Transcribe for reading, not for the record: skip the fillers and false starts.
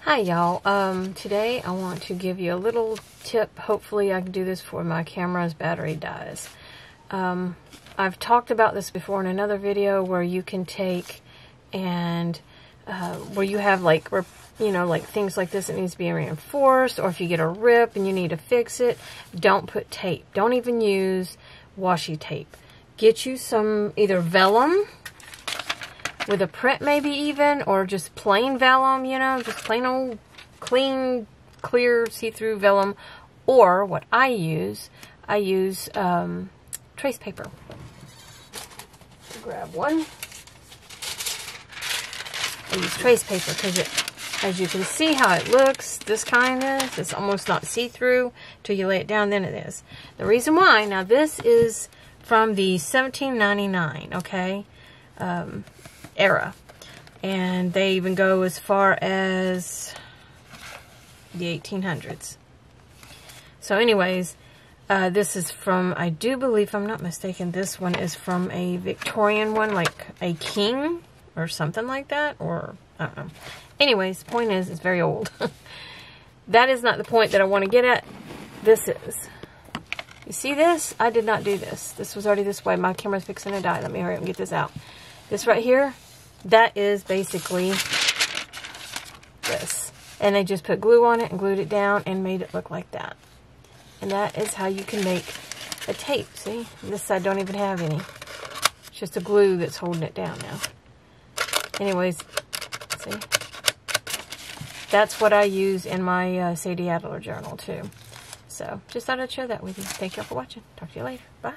Hi y'all, today I want to give you a little tip. Hopefully I can do this before my camera's battery dies. I've talked about this before in another video where you can take and where you have like things like this that needs to be reinforced, or if you get a rip and you need to fix it, don't put tape. Don't even use washi tape. Get you some either vellum with a print maybe even, or just plain vellum, just plain old clean, clear, see-through vellum. Or what I use trace paper. Grab one. I use trace paper because as you can see how it looks, this kind is, it's almost not see-through till you lay it down, then it is. The reason why, now this is from the 1799, okay, era, and they even go as far as the 1800s. So anyways, this is from, I do believe, if I'm not mistaken, this one is from a Victorian one, like a king or something like that, or I don't know. Anyways, the point is, it's very old. That is not the point that I want to get at. This is. You see this? I did not do this. This was already this way. My camera's fixing to die. Let me hurry up and get this out. This right here, that is basically this. And they just put glue on it and glued it down and made it look like that. And that is how you can make a tape. See? This side don't even have any. It's just a glue that's holding it down now. Anyways, see? That's what I use in my Sadie Adler journal too. So, just thought I'd share that with you. Thank you all for watching. Talk to you later. Bye.